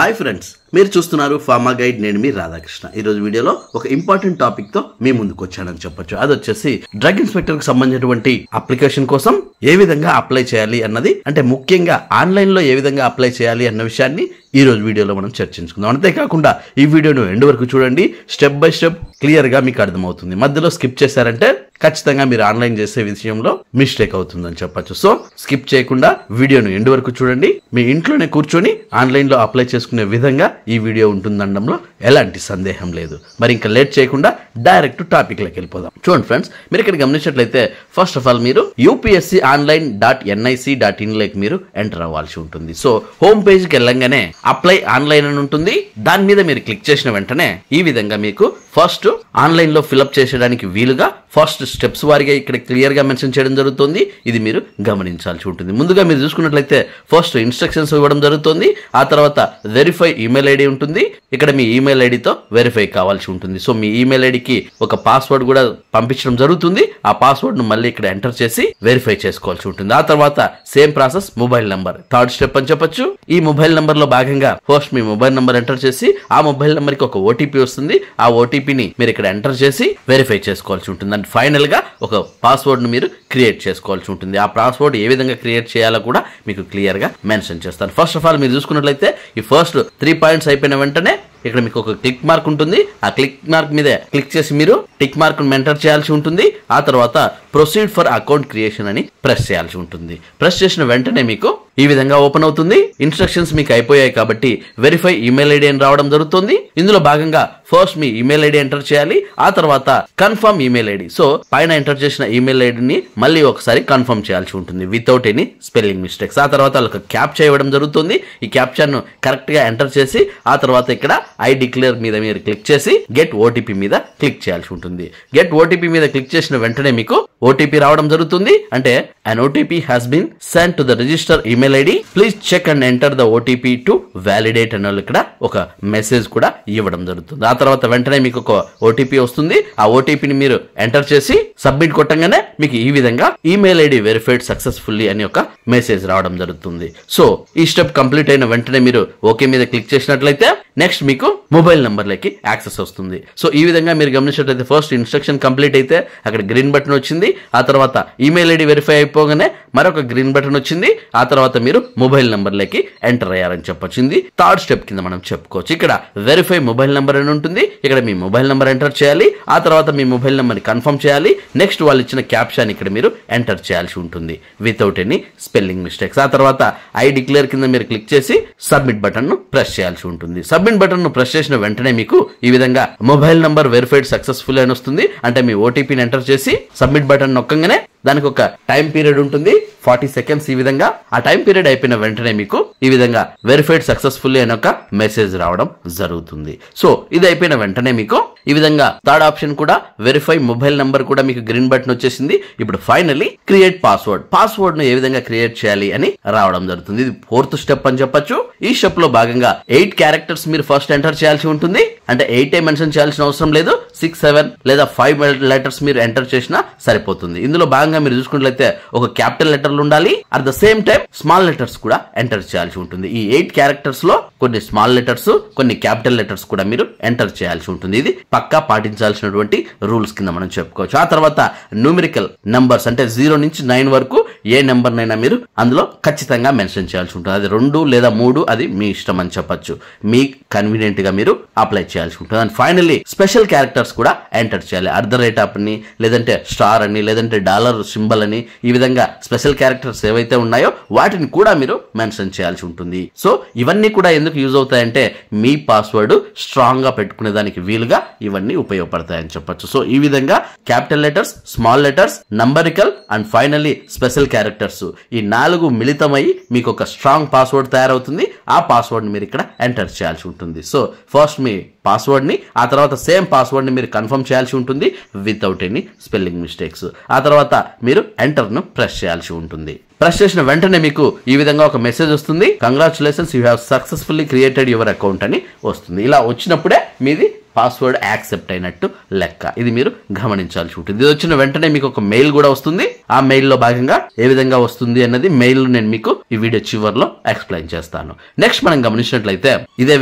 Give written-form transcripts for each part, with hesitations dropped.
Hi friends, మీరు చూస్తున్నారు pharma guide. నేను మీ రాధాకృష్ణ. ఈ రోజు వీడియోలో ఒక ఇంపార్టెంట్ టాపిక్ తో మీ ముందుకు వచ్చానని చెప్పొచ్చు. అది వచ్చేసి డ్రగ్ ఇన్స్పెక్టర్ కి సంబంధించినటువంటి అప్లికేషన్ కోసం ఏ విధంగా అప్లై చేయాలి అన్నది, అంటే ముఖ్యంగా ఆన్లైన్ లో ఏ విధంగా అప్లై చేయాలి అన్న విషయాన్ని ఈ రోజు వీడియోలో మనం చర్చించుకుందాం. అంతేకాకుండా ఈ వీడియోను ఎండ్ వరకు చూడండి. స్టెప్ బై స్టెప్ క్లియర్ గా మీకు అర్థమవుతుంది. మధ్యలో స్కిప్ చేశారంటే ఖచ్చితంగా మీరు ఆన్లైన్ చేసే విషయంలో మిస్టేక్ అవుతుందని చెప్పొచ్చు. సో స్కిప్ చేయకుండా వీడియోను ఎండ్ వరకు చూడండి. మీ ఇంట్లోనే కూర్చొని ఆన్లైన్ లో అప్లై చేసుకునే విధంగా ఈ వీడియో ఉంటుందనడంలో ఎలాంటి సందేహం లేదు. మరి ఇంకా లేట్ చేయకుండా డైరెక్ట్ టాపిక్ లోకి వెళ్ళిపోదాం. చూడండి ఫ్రెండ్స్, మీరు ఇక్కడ గమనించినట్లయితే ఫస్ట్ ఆఫ్ ఆల్ మీరు upsconline.nic.in లోకి మీరు ఎంటర్ అవ్వాల్సి ఉంటుంది. సో హోమ్ పేజ్ కి వెళ్ళంగానే అప్లై ఆన్లైన్ అని ఉంటుంది. దాని మీద మీరు క్లిక్ చేసిన వెంటనే ఈ విధంగా మీకు ఫస్ట్ ఆన్లైన్ లో ఫిల్అప్ చేసేయడానికి వీలుగా ఫస్ట్ స్టెప్స్ వారిగా ఇక్కడ క్లియర్ గా మెన్షన్ చేయడం జరుగుతుంది. ఇది మీరు గమనించాల్సి ఉంటుంది. ముందుగా మీరు చూసుకున్నట్లయితే ఫస్ట్ ఇన్స్ట్రక్షన్స్ ఇవ్వడం జరుగుతుంది. ఆ తర్వాత వెరిఫై ఈమెయిల్ ఐడి ఉంటుంది. ఇక్కడ మీ ఈమెయిల్ ఐడితో వెరిఫై కావాల్సి ఉంటుంది. సో మీ ఈమెయిల్ ఐడికి ఒక పాస్వర్డ్ కూడా పంపించడం జరుగుతుంది. ఆ పాస్వర్డ్ ను మళ్ళీ ఇక్కడ ఎంటర్ చేసి వెరిఫై చేసుకోవాల్సి ఉంటుంది. ఆ తర్వాత same process mobile number, third step అని చెప్పొచ్చు. ఈ మొబైల్ నంబర్ లో భాగంగా ఫస్ట్ మీ మొబైల్ నంబర్ ఎంటర్ చేసి ఆ మొబైల్ నంబర్ కి ఒక ఓటీపీ వస్తుంది. ఆ ఓటీపీని మీరు ఇక్కడ ఎంటర్ చేసి వెరిఫై చేసుకోవాల్సి ఉంటుంది. అండ్ ఫైనల్ గా ఒక పాస్వర్డ్ ను మీరు క్రియేట్ చేసుకోవాల్సి ఉంటుంది. ఆ పాస్వర్డ్ ఏ విధంగా క్రియేట్ చేయాలో కూడా మీకు క్లియర్ గా మెన్షన్ చేస్తాను. ఫస్ట్ ఆఫ్ ఆల్ మీరు చూసుకున్నట్లయితే ఈ ఫస్ట్ 3 పాయింట్స్ అయిపోయిన వెంటనే ఇక్కడ మీకు ఒక క్లిక్ మార్క్ ఉంటుంది. ఆ క్లిక్ మార్క్ మీద క్లిక్ చేసి మీరు టిక్ మార్క్ ఎంటర్ చేయాల్సి ఉంటుంది. ఆ తర్వాత ప్రొసీడ్ ఫర్ అకౌంట్ క్రియేషన్ అని ప్రెస్ చేయాల్సి ఉంటుంది. ప్రెస్ చేసిన వెంటనే మీకు ఈ విధంగా ఓపెన్ అవుతుంది. ఇన్స్ట్రక్షన్స్ మీకు అయిపోయాయి కాబట్టి వెరిఫై ఈమెయిల్ ఐడి అని రావడం జరుగుతుంది. ఇందులో భాగంగా ఫస్ట్ మీ ఈమెయిల్ ఐడి ఎంటర్ చేయాలి. ఆ తర్వాత కన్ఫర్మ్ ఈమెయిల్ ఐడి. సో పైన ఎంటర్ చేసిన ఈమెయిల్ ఐడిని మళ్ళీ ఒకసారి కన్ఫర్మ్ చేయాల్సి ఉంటుంది వితౌట్ ఎనీ స్పెల్లింగ్ మిస్టేక్స్. ఆ తర్వాత వాళ్ళకి క్యాప్చా ఇవ్వడం జరుగుతుంది. ఈ క్యాప్చాను కరెక్ట్ గా ఎంటర్ చేసి ఆ తర్వాత ఇక్కడ ఐ డిక్లేర్ మీద మీరు క్లిక్ చేసి గెట్ ఓటీపీ మీద క్లిక్ చేయాల్సి ఉంటుంది. గెట్ ఓటీపీ మీద క్లిక్ చేసిన వెంటనే మీకు ఓటీపీ రావడం జరుగుతుంది. అంటే an OTP has been sent to the register email ID. Please check and enter the OTP to validate అని ఇక్కడ ఒక మెసేజ్ కూడా ఇవ్వడం జరుగుతుంది. ఆ తర్వాత వెంటనే మీకు ఒక ఓటీపీ వస్తుంది. ఆ ఓటీపీని మీరు ఎంటర్ చేసి సబ్మిట్ కొట్టంగానే మీకు ఈ విధంగా ఈమెయిల్ ఐడి వెరిఫైడ్ సక్సెస్ఫుల్లీ అని ఒక మెసేజ్ రావడం జరుగుతుంది. సో ఈ స్టెప్ కంప్లీట్ అయిన వెంటనే మీరు ఓకే మీద క్లిక్ చేసినట్లయితే నెక్స్ట్ మీకు మొబైల్ నంబర్లకి యాక్సెస్ వస్తుంది. సో ఈ విధంగా మీరు గమనించినట్లయితే ఫస్ట్ ఇన్స్ట్రక్షన్ కంప్లీట్ అయితే అక్కడ గ్రీన్ బటన్ వచ్చింది. ఆ తర్వాత ఈమెయిల్ ఐడి వెరిఫై అయిపోగానే మరొక గ్రీన్ బటన్ వచ్చింది. ఆ తర్వాత మీరు మొబైల్ నంబర్లకి ఎంటర్ అయ్యారని చెప్పొచ్చింది. థర్డ్ స్టెప్ కింద మనం చెప్పుకోవచ్చు. ఇక్కడ వెరిఫై మొబైల్ నంబర్ అని ఉంటుంది. ఇక్కడ మీ మొబైల్ నంబర్ ఎంటర్ చేయాలి. ఆ తర్వాత మీ మొబైల్ నంబర్ని కన్ఫర్మ్ చేయాలి. నెక్స్ట్ వాళ్ళు ఇచ్చిన క్యాప్షన్ ఇక్కడ మీరు ఎంటర్ చేయాల్సి ఉంటుంది వితౌట్ ఎనీ స్పెల్లింగ్ మిస్టేక్స్. ఆ తర్వాత ఐ డిక్లేర్ కింద మీరు క్లిక్ చేసి సబ్మిట్ బటన్ ను ప్రెస్ చేయాల్సి ఉంటుంది. సబ్మిట్ బటన్ ను ప్రెస్ చేసిన వెంటనే మీకు ఈ విధంగా మొబైల్ నంబర్ వెరిఫైడ్ సక్సెస్ఫుల్ అని వస్తుంది. అంటే మీ ఓటీపీని ఎంటర్ చేసి సబ్మిట్ బటన్ నొక్కగానే దానికి ఒక టైం పీరియడ్ ఉంటుంది, 40 సెకండ్స్. ఈ విధంగా ఆ టైం పీరియడ్ అయిపోయిన వెంటనే మీకు ఈ విధంగా వెరిఫైడ్ సక్సెస్ఫుల్లీ అని ఒక మెసేజ్ రావడం జరుగుతుంది. సో ఇది అయిపోయిన వెంటనే మీకు ఈ విధంగా థర్డ్ ఆప్షన్ కూడా వెరిఫై మొబైల్ నంబర్ కూడా మీకు గ్రీన్ బటన్ వచ్చేసింది. ఇప్పుడు ఫైనల్లీ క్రియేట్ పాస్వర్డ్ ను ఏ విధంగా క్రియేట్ చేయాలి అని రావడం జరుగుతుంది. ఇది 4th స్టెప్ అని చెప్పొచ్చు. ఈ స్టెప్ లో భాగంగా 8 క్యారెక్టర్స్ మీరు ఫస్ట్ ఎంటర్ చేయాల్సి ఉంటుంది. అంటే 8 మెన్షన్ చేయాల్సిన అవసరం లేదు. 6, 7 లేదా 5 లెటర్స్ మీరు ఎంటర్ చేసినా సరిపోతుంది. ఇందులో భాగంగా మీరు చూసుకున్నట్లయితే ఒక క్యాపిటల్ లెటర్లు ఉండాలి. At the same time small letters కూడా ఎంటర్ చేయాల్సి ఉంటుంది. ఈ 8 క్యారెక్టర్స్ లో కొన్ని స్మాల్ లెటర్స్, కొన్ని క్యాపిటల్ లెటర్స్ కూడా మీరు ఎంటర్ చేయాల్సి ఉంటుంది. ఇది పక్కా పాటించాల్సినటువంటి రూల్స్ కింద మనం చెప్పుకోవచ్చు. ఆ తర్వాత న్యూమరికల్ నంబర్స్, అంటే 0 నుంచి 9 వరకు ఏ నెంబర్ నైనా మీరు అందులో ఖచ్చితంగా మెన్షన్ చేయాల్సి ఉంటుంది. అది 2 లేదా 3 అది మీ ఇష్టం అని చెప్పొచ్చు. మీ కన్వీనియంట్ గా మీరు అప్లై చేయాల్సి ఉంటుంది. అండ్ ఫైనల్లీ స్పెషల్ క్యారెక్టర్స్ కూడా ఎంటర్ చేయాలి. @ అని, లేదంటే స్టార్ అని, లేదంటే డాలర్ సింబల్ అని, ఈ విధంగా స్పెషల్ క్యారెక్టర్స్ ఏవైతే ఉన్నాయో వాటిని కూడా మీరు మెన్షన్ చేయాల్సి ఉంటుంది. సో ఇవన్నీ కూడా ఎందుకు యూజ్ అవుతాయంటే మీ పాస్వర్డ్ స్ట్రాంగ్ గా పెట్టుకునే దానికి వీలుగా ఇవన్నీ ఉపయోగపడతాయని చెప్పొచ్చు. సో ఈ విధంగా capital letters, small letters, numerical and finally special characters, ఈ 4 మిళితమై మీకు ఒక స్ట్రాంగ్ పాస్వర్డ్ తయారవుతుంది. ఆ పాస్వర్డ్ మీరు ఇక్కడ ఎంటర్ చేయాల్సి ఉంటుంది. సో ఫస్ట్ మీ పాస్వర్డ్ ని, ఆ తర్వాత సేమ్ పాస్వర్డ్ ని మీరు కన్ఫర్మ్ చేయాల్సి ఉంటుంది వితౌట్ ఎనీ స్పెల్లింగ్ మిస్టేక్స్. ఆ తర్వాత మీరు ఎంటర్ ను ప్రెస్ చేయాల్సి ఉంటుంది. ప్రెస్ చేసిన వెంటనే మీకు ఈ విధంగా ఒక మెసేజ్ వస్తుంది. Congratulations, you have successfully created your account అని వస్తుంది. ఇలా వచ్చినప్పుడే మీది పాస్వర్డ్ యాక్సెప్ట్ అయినట్టు లెక్క. ఇది మీరు గమనించాల్సి ఉంటుంది. ఇది వచ్చిన వెంటనే మీకు ఒక మెయిల్ కూడా వస్తుంది. ఆ మెయిల్ లో భాగంగా ఏ విధంగా వస్తుంది అన్నది మెయిల్ నేను మీకు ఈ వీడియో చివరిలో ఎక్స్ప్లెయిన్ చేస్తాను. నెక్స్ట్ మనం గమనించినట్లయితే ఇదే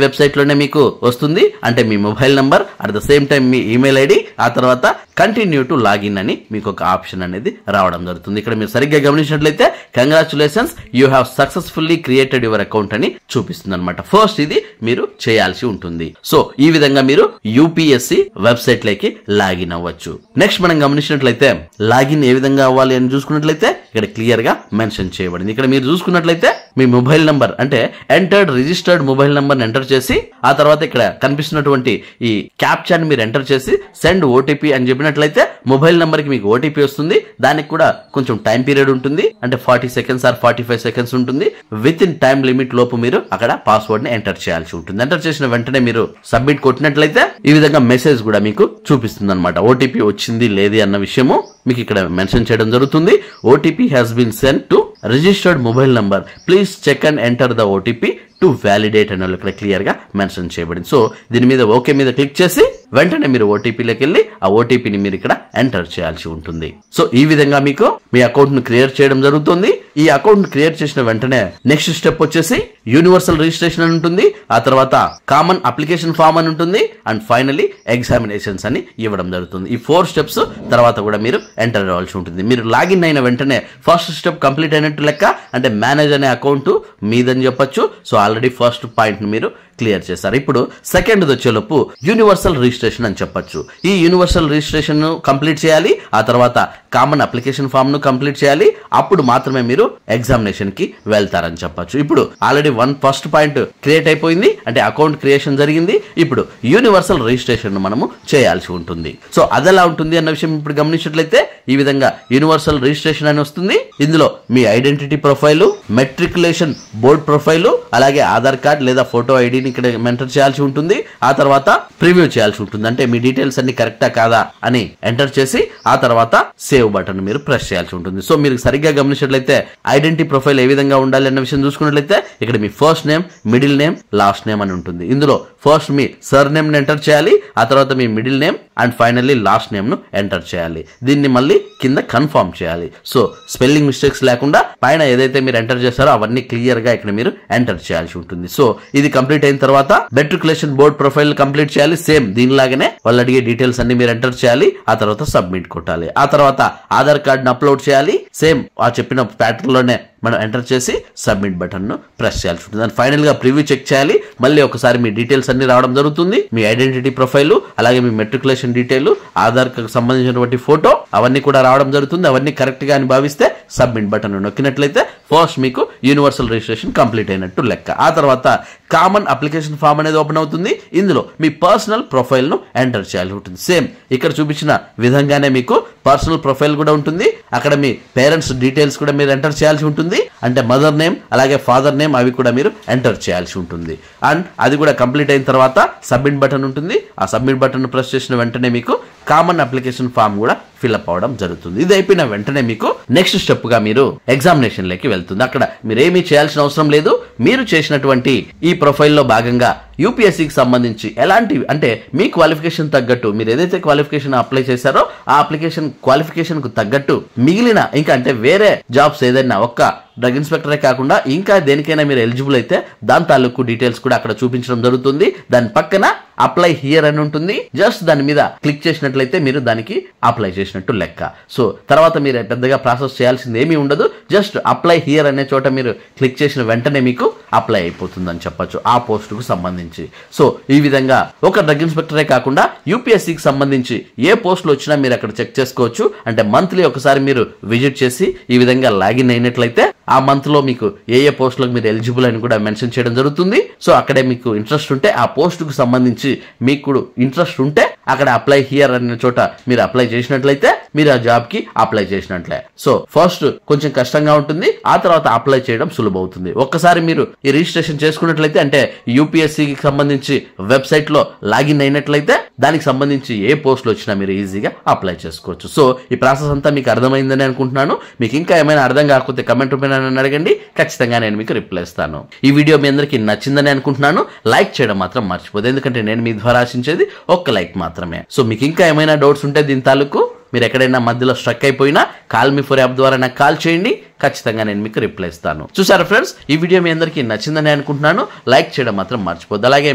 వెబ్సైట్ లోనే మీకు వస్తుంది. అంటే మీ mobile number at the same time మీ ఈమెయిల్ ఐడి, ఆ తర్వాత కంటిన్యూ టు లాగిన్ అని మీకు ఒక ఆప్షన్ అనేది రావడం జరుగుతుంది. ఇక్కడ మీరు సరిగ్గా గమనించినట్లయితే congratulations, you have successfully created your account అని చూపిస్తుంది అనమాట. ఫస్ట్ ఇది మీరు చేయాల్సి ఉంటుంది. సో ఈ విధంగా మీరు యూపీఎస్సి వెబ్సైట్ లోకి లాగిన్ అవ్వచ్చు. నెక్స్ట్ మనం గమనించినట్లయితే లాగిన్ ఏ విధంగా అవ్వాలి అని చూసుకున్నట్లయితే ఇక్కడ క్లియర్ గా మెన్షన్ చేయబడింది. ఇక్కడ మీరు చూసుకున్నట్లయితే మీ మొబైల్ నంబర్ అంటే entered registered mobile number enter చేసి, ఆ తర్వాత ఇక్కడ కనిపిస్తున్నటువంటి ఈ క్యాప్చాని మీరు ఎంటర్ చేసి సెండ్ ఓటీపీ అని చెప్పినట్లయితే మొబైల్ నంబర్ కి మీకు ఓటీపీ వస్తుంది. దానికి కూడా కొంచెం టైం పీరియడ్ ఉంటుంది. అంటే 40 సెకండ్స్ ఆర్ 45 సెకండ్స్ ఉంటుంది. విత్ ఇన్ టైం లిమిట్ లోపు మీరు అక్కడ పాస్వర్డ్ ని ఎంటర్ చేయాల్సి ఉంటుంది. ఎంటర్ చేసిన వెంటనే మీరు సబ్మిట్ కొట్టినట్లయితే ఈ విధంగా మెసేజ్ కూడా మీకు చూపిస్తుంది అనమాట. ఓటీపీ వచ్చింది లేది అన్న విషయము మీకు ఇక్కడ మెన్షన్ చేయడం జరుగుతుంది. OTP has been sent to registered mobile number, please check and enter the OTP to validate అని ఇక్కడ క్లియర్ గా మెన్షన్ చేయబడింది. సో దీని మీద ఓకే మీద క్లిక్ చేసి వెంటనే మీరు ఓటీపీలోకి వెళ్ళి ఆ ఓటీపీని మీరు ఇక్కడ ఎంటర్ చేయాల్సి ఉంటుంది. సో ఈ విధంగా మీకు మీ అకౌంట్ ను క్రియేట్ చేయడం జరుగుతుంది. ఈ అకౌంట్ ను క్రియేట్ చేసిన వెంటనే నెక్స్ట్ స్టెప్ వచ్చేసి యూనివర్సల్ రిజిస్ట్రేషన్ అని ఉంటుంది. ఆ తర్వాత కామన్ అప్లికేషన్ ఫామ్ అని ఉంటుంది. అండ్ ఫైనలీ ఎగ్జామినేషన్స్ అని ఇవ్వడం జరుగుతుంది. ఈ 4 స్టెప్స్ తర్వాత కూడా మీరు ఎంటర్ అవ్వాల్సి ఉంటుంది. మీరు లాగిన్ అయిన వెంటనే ఫస్ట్ స్టెప్ కంప్లీట్ అయినట్టు లెక్క. అంటే మేనేజ్ అనే అకౌంట్ మీదని చెప్పొచ్చు. సో ఆల్రెడీ ఫస్ట్ పాయింట్ ను మీరు క్లియర్ చేశారు. ఇప్పుడు సెకండ్ వచ్చేలోపు యూనివర్సల్ రిజిస్ట్రేషన్ అని చెప్పొచ్చు. ఈ యూనివర్సల్ రిజిస్ట్రేషన్ ను కంప్లీట్ చేయాలి. ఆ తర్వాత కామన్ అప్లికేషన్ ఫామ్ ను కంప్లీట్ చేయాలి. అప్పుడు మాత్రమే మీరు ఎగ్జామినేషన్ కి వెళ్తారని చెప్పొచ్చు. ఇప్పుడు ఆల్రెడీ ఫస్ట్ పాయింట్ క్రియేట్ అయిపోయింది. అంటే అకౌంట్ క్రియేషన్ జరిగింది. ఇప్పుడు యూనివర్సల్ రిజిస్ట్రేషన్ ను మనము చేయాల్సి ఉంటుంది. సో అది ఎలా ఉంటుంది అన్న విషయం ఇప్పుడు గమనించినట్లయితే ఈ విధంగా యూనివర్సల్ రిజిస్ట్రేషన్ అని వస్తుంది. ఇందులో మీ identity profile, matriculation board profile, అలాగే ఆధార్ కార్డ్ లేదా ఫోటో ఐడిని ఇక్కడ ఎంటర్ చేయాల్సి ఉంటుంది. ఆ తర్వాత ప్రివ్యూ చేయాల్సి ఉంటుంది. అంటే మీ డీటెయిల్స్ అన్ని కరెక్టా కాదా అని ఎంటర్ చేసి ఆ తర్వాత సేవ్ బటన్ మీరు ప్రెస్ చేయాల్సి ఉంటుంది. సో మీరు సరిగ్గా గమనించినట్లయితే ఐడెంటిటీ ప్రొఫైల్ ఏ విధంగా ఉండాలి అన్న విషయం చూసుకున్నట్లయితే ఇక్కడ మీ first name, middle name, last name అని ఉంటుంది. ఇందులో ఫస్ట్ మీ సర్ నేమ్ ని ఎంటర్ చేయాలి. ఆ తర్వాత మీ middle name and finally last name ను ఎంటర్ చేయాలి. దీన్ని మళ్ళీ కింద కన్ఫర్మ్ చేయాలి. సో స్పెల్లింగ్ మిస్టేక్స్ లేకుండా పైన ఏదైతే మీరు ఎంటర్ చేస్తారో అవన్నీ క్లియర్ గా ఇక్కడ మీరు ఎంటర్ చేయాల్సి ఉంటుంది. సో ఇది కంప్లీట్ అయిన తర్వాత మెట్రికులేషన్ బోర్డ్ ప్రొఫైల్ కంప్లీట్ చేయాలి. సేమ్ దీనిలాగానే వాళ్ళు అడిగే డీటెయిల్స్ అన్ని మీరు ఎంటర్ చేయాలి. ఆ తర్వాత సబ్మిట్ కొట్టాలి. ఆ తర్వాత ఆధార్ కార్డ్ ను అప్లోడ్ చేయాలి. సేమ్ ఆ చెప్పిన ప్యాటర్న్ లోనే మనం ఎంటర్ చేసి సబ్మిట్ బటన్ ను ప్రెస్ చేయాల్సి ఉంటుంది. అండ్ ఫైనల్ గా ప్రివ్యూ చెక్ చేయాలి. మళ్ళీ ఒకసారి మీ డీటెయిల్స్ అన్ని రావడం జరుగుతుంది. మీ ఐడెంటిటీ ప్రొఫైల్, అలాగే మీ మెట్రికులేషన్ డీటెయిల్, ఆధార్ కు సంబంధించినటువంటి ఫోటో అవన్నీ కూడా రావడం జరుగుతుంది. అవన్నీ కరెక్ట్ గా అని భావిస్తే సబ్మిట్ బటన్ నొక్కినట్లయితే ఫస్ట్ మీకు యూనివర్సల్ రిజిస్ట్రేషన్ కంప్లీట్ అయినట్టు లెక్క. ఆ తర్వాత కామన్ అప్లికేషన్ ఫామ్ అనేది ఓపెన్ అవుతుంది. ఇందులో మీ పర్సనల్ ప్రొఫైల్ ను ఎంటర్ చేయాల్సి ఉంటుంది. సేమ్ ఇక్కడ చూపించిన విధంగానే మీకు పర్సనల్ ప్రొఫైల్ కూడా ఉంటుంది. అక్కడ మీ పేరెంట్స్ డీటెయిల్స్ కూడా మీరు ఎంటర్ చేయాల్సి ఉంటుంది. అంటే మదర్ నేమ్ అలాగే ఫాదర్ నేమ్ అవి కూడా మీరు ఎంటర్ చేయాల్సి ఉంటుంది. అండ్ అది కూడా కంప్లీట్ అయిన తర్వాత సబ్మిట్ బటన్ ఉంటుంది. ఆ సబ్మిట్ బటన్ ప్రెస్ చేసిన వెంటనే మీకు కామన్ అప్లికేషన్ ఫామ్ కూడా ఫిల్అప్ అవడం జరుగుతుంది. ఇది అయిపోయిన వెంటనే మీకు నెక్స్ట్ స్టెప్ గా మీరు ఎగ్జామినేషన్ లోకి వెళ్తుంది. అక్కడ మీరేమీ చేయాల్సిన అవసరం లేదు. మీరు చేసినటువంటి ఈ ప్రొఫైల్లో భాగంగా యూపీఎస్సీకి సంబంధించి ఎలాంటి అంటే మీ క్వాలిఫికేషన్ తగ్గట్టు మీరు ఏదైతే క్వాలిఫికేషన్ అప్లై చేశారో ఆ అప్లికేషన్ క్వాలిఫికేషన్ కు తగ్గట్టు మిగిలిన ఇంకా అంటే వేరే జాబ్స్ ఏదైనా ఒక్క డ్రగ్ ఇన్స్పెక్టరే కాకుండా ఇంకా దేనికైనా మీరు ఎలిజిబుల్ అయితే దాని తాలూకు డీటెయిల్స్ కూడా అక్కడ చూపించడం జరుగుతుంది. దాని పక్కన అప్లై హియర్ అని ఉంటుంది. జస్ట్ దాని మీద క్లిక్ చేసినట్లయితే మీరు దానికి అప్లై చేసినట్టు లెక్క. సో తర్వాత మీరు పెద్దగా ప్రాసెస్ చేయాల్సింది ఏమీ ఉండదు. జస్ట్ అప్లై హియర్ అనే చోట మీరు క్లిక్ చేసిన వెంటనే మీకు అప్లై అయిపోతుందని చెప్పొచ్చు ఆ పోస్ట్ కు సంబంధించి. సో ఈ విధంగా ఒక డ్రగ్ ఇన్స్పెక్టరే కాకుండా యూపీఎస్సీకి సంబంధించి ఏ పోస్టులు వచ్చినా మీరు అక్కడ చెక్ చేసుకోవచ్చు. అంటే మంత్లీ ఒకసారి మీరు విజిట్ చేసి ఈ విధంగా లాగిన్ అయినట్లయితే ఆ మంత్ లో మీకు ఏ పోస్టులకు మీరు ఎలిజిబుల్ అని కూడా మెన్షన్ చేయడం జరుగుతుంది. సో అక్కడే మీకు ఇంట్రెస్ట్ ఉంటే ఆ పోస్ట్ కు సంబంధించి మీకు ఇంట్రెస్ట్ ఉంటే అక్కడ అప్లై హియర్ అనే చోట మీరు అప్లై చేసినట్లయితే మీరు ఆ జాబ్ కి అప్లై చేసినట్లే. సో ఫస్ట్ కొంచెం కష్టంగా ఉంటుంది, ఆ తర్వాత అప్లై చేయడం సులభవుతుంది. ఒక్కసారి మీరు ఈ రిజిస్ట్రేషన్ చేసుకున్నట్లయితే, అంటే యూపీఎస్సీకి సంబంధించి వెబ్సైట్ లో లాగిన్ అయినట్లయితే దానికి సంబంధించి ఏ పోస్టులు వచ్చినా మీరు ఈజీగా అప్లై చేసుకోవచ్చు. సో ఈ ప్రాసెస్ అంతా మీకు అర్థమైందని అనుకుంటున్నాను. మీకు ఇంకా ఏమైనా అర్థం కాకపోతే కమెంట్ రూపంలో నన్ను అడగండి, ఖచ్చితంగా నేను మీకు రిప్లై ఇస్తాను. ఈ వీడియో మీ అందరికీ నచ్చిందని అనుకుంటున్నాను. లైక్ చేయడం మాత్రం మర్చిపోదు, ఎందుకంటే నేను మీ ద్వారా ఆశించేది ఒక్క లైక్ మాత్రమే. సో మీకు ఇంకా ఏమైనా డౌట్స్ ఉంటే దీని తాలూకు మీరు ఎక్కడైనా మధ్యలో స్ట్రక్ అయిపోయినా కాల్ మీ ఫర్ యాప్ ద్వారా నాకు కాల్ చేయండి, ఖచ్చితంగా నేను మీకు రిప్లై ఇస్తాను. చూసారా ఫ్రెండ్స్, ఈ వీడియో మీ అందరికీ నచ్చిందని అనుకుంటున్నాను. లైక్ చేయడం మాత్రం మర్చిపోద్దు. అలాగే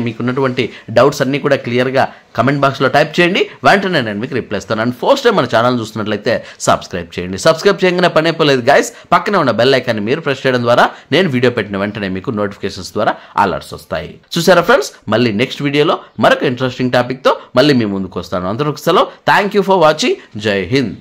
మీకున్నటువంటి డౌట్స్ అన్ని కూడా క్లియర్ గా కమెంట్ బాక్స్ లో టైప్ చేయండి, వెంటనే నేను మీకు రిప్లై ఇస్తాను. అండ్ ఫస్ట్ టైం మన ఛానల్ చూస్తున్నట్లయితే సబ్స్క్రైబ్ చేయండి. సబ్స్క్రైబ్ చేయగానే పని అయిపోలేదు గైస్, పక్కనే ఉన్న బెల్ ఐకాన్ మీరు ప్రెస్ చేయడం ద్వారా నేను వీడియో పెట్టిన వెంటనే మీకు నోటిఫికేషన్స్ ద్వారా అలర్ట్స్ వస్తాయి. చూసారా ఫ్రెండ్స్, మళ్ళీ నెక్స్ట్ వీడియోలో మరొక ఇంట్రెస్టింగ్ టాపిక్ తో మళ్ళీ మీ ముందుకు వస్తాను. అందరికీ సెలవు. Thank you for watching. జై హింద్.